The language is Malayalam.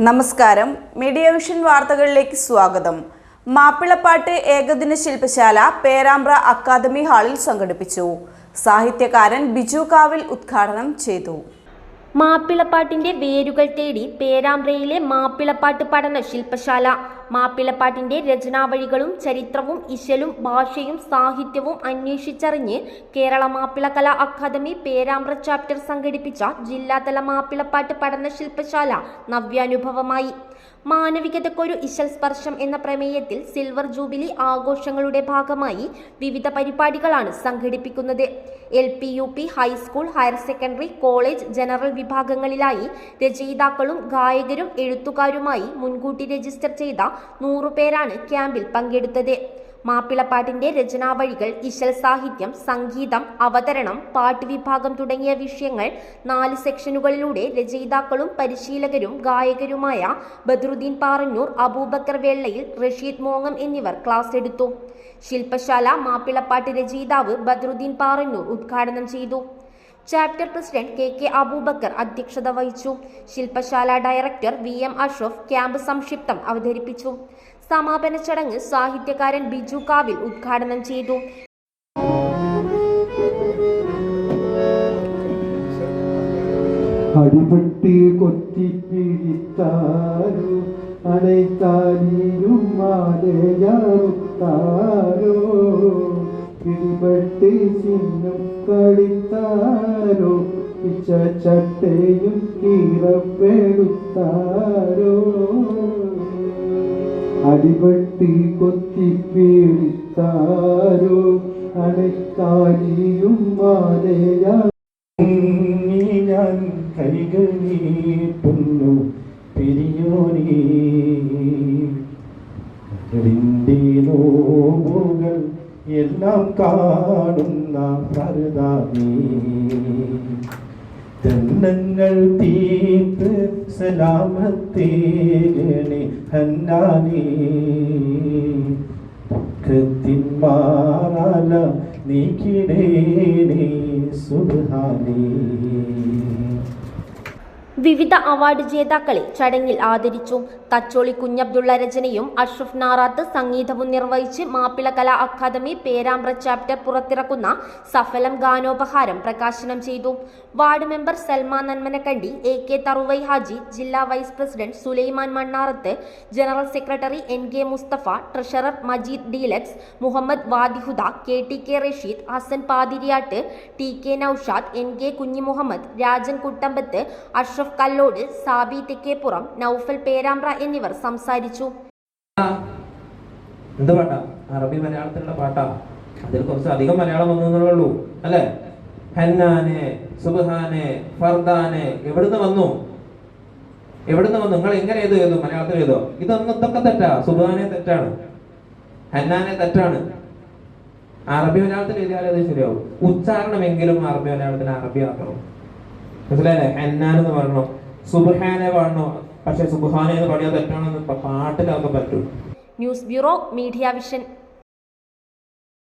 നമസ്കാരം, മീഡിയ വിഷൻ വാർത്തകളിലേക്ക് സ്വാഗതം. മാപ്പിളപ്പാട്ട് ഏകദിന ശില്പശാല പേരാമ്പ്ര അക്കാദമി ഹാളിൽ സംഘടിപ്പിച്ചു. സാഹിത്യകാരൻ ബിജു കാവിൽ ഉദ്ഘാടനം ചെയ്തു. മാപ്പിളപ്പാട്ടിന്റെ വേരുകൾ തേടി പേരാമ്പ്രയിലെ മാപ്പിളപ്പാട്ട് പഠന ശില്പശാല. മാപ്പിളപ്പാട്ടിന്റെ രചനാവഴികളും ചരിത്രവും ഇശലും ഭാഷയും സാഹിത്യവും അന്വേഷിച്ചറിഞ്ഞ് കേരള മാപ്പിള കലാ അക്കാദമി പേരാമ്പ്ര ചാപ്റ്റർ സംഘടിപ്പിച്ച ജില്ലാതല മാപ്പിളപ്പാട്ട് പഠന ശില്പശാല നവ്യാനുഭവമായി. മാനവികതയ്ക്കൊരു ഇശൽ സ്പർശം എന്ന പ്രമേയത്തിൽ സിൽവർ ജൂബിലി ആഘോഷങ്ങളുടെ ഭാഗമായി വിവിധ പരിപാടികളാണ് സംഘടിപ്പിക്കുന്നത്. LP, UP, high school, higher secondary, college, general വിഭാഗങ്ങളിലായി രചയിതാക്കളും ഗായകരും എഴുത്തുകാരുമായി മുൻകൂട്ടി രജിസ്റ്റർ ചെയ്ത 100 പേരാണ് ക്യാമ്പിൽ പങ്കെടുത്തത്. മാപ്പിളപ്പാട്ടിന്റെ രചനാവഴികൾ, ഇശൽ സാഹിത്യം, സംഗീതം, അവതരണം, പാട്ട് വിഭാഗം തുടങ്ങിയ വിഷയങ്ങൾ 4 സെക്ഷനുകളിലൂടെ രചയിതാക്കളും പരിശീലകരും ഗായകരുമായ ബദ്രുദ്ദീൻ പാറന്നൂർ, അബൂബക്കർ വെള്ളയിൽ, റഷീദ് മോങ്ങം എന്നിവർ ക്ലാസ് എടുത്തു. ശില്പശാല മാപ്പിളപ്പാട്ട് രചയിതാവ് ബദ്രുദ്ദീൻ പാറന്നൂർ ഉദ്ഘാടനം ചെയ്തു. ചാപ്റ്റർ പ്രസിഡന്റ് KK അബൂബക്കർ അധ്യക്ഷത വഹിച്ചു. ശില്പശാല ഡയറക്ടർ VM അഷ്റഫ് ക്യാമ്പ് സംക്ഷിപ്തം അവതരിപ്പിച്ചു. സമാപന ചടങ്ങ് സാഹിത്യകാരൻ ബിജു കാവിൽ ഉദ്ഘാടനം ചെയ്തു. അടിപെട്ടി കൊത്തിപ്പിടിത്താരോ അടൈത്താലിയും മാലയാറുത്താരോ പിടിപെട്ടി ചിഹ്നം കളിത്താരോ പിച്ച ചട്ടയും കീറപ്പെടുത്താരോ അടിപെട്ടി കൊത്തിപ്പിടിത്താരോ അടൈത്താലിയും മാലയാ ഞാൻ കൈകൾ നീട്ടുന്നു പിരിയോനീ നോവുകൾ എല്ലാം കാണുന്ന ഭരതാനീ ദണ്ഡങ്ങൾ തീർത്ത് സലാമത്തേകണേ ഹന്നാനീ ദുഃഖത്തിൻ മാറാല നീക്കിടേനേ സുബ്ഹാനീ. വിവിധ അവാർഡ് ജേതാക്കളെ ചടങ്ങിൽ ആദരിച്ചു. തച്ചോളി കുഞ്ഞബ്ദുള്ള രചനയും അഷ്റഫ് നാറാത്ത് സംഗീതവും നിർവഹിച്ച് മാപ്പിള കലാ അക്കാദമി പേരാമ്പ്ര ചാപ്റ്റർ പുറത്തിറക്കുന്ന സഫലം ഗാനോപഹാരം പ്രകാശനം ചെയ്തു. Ward member Salman Nanmanakkandi, AK Tharuvai Haji, ജില്ലാ vice president Sulaiman Mannarath, general secretary NK Musthafa, treasurer Majeed deluxe, Muhammad Vadihuda, KTK Rasheed, Hasan Pathiriyat, TK Naushad, NK Kunhimuhammad, Rajan Kuttampath, Ashraf Kallod, Sabi Thekkeppuram, Naufal Perambra എന്നിവർ സംസാരിച്ചു. എന്ത് പാട്ടാ? അറബി മലയാളത്തിലുള്ള പാട്ടാ. അതിൽ കുറച്ച് അധികം മലയാളം വന്നേ ഉള്ളൂ അല്ലേ? ഹന്നാനെ, സുബ്ഹാനെ, ഫർദാനെ എവിടുന്ന് വന്നു? നിങ്ങൾ എങ്ങനെ ചെയ്തു? മലയാളത്തിൽ ചെയ്തോ? ഇതൊക്കെ തെറ്റാ. സുബ്ഹാനെ തെറ്റാണ്, ഹന്നാനെ തെറ്റാണ്. അറബി മലയാളത്തിൽ എഴുതിയാലേ അത് ശരിയാവും. ഉച്ചാരണമെങ്കിലും അറബി മലയാളത്തിന് അറബി ആക്കണം. മനസ്സിലായല്ലേ? ഹന്നാൻ എന്ന് പറയണോ, സുബ്ഹാനെ പാടണോ. പക്ഷെ സുബ്ഹാനെ എന്ന് പാടിയാൽ തെറ്റാണെന്ന് പാട്ടിലൊക്കെ പറ്റും. News bureau, media vision.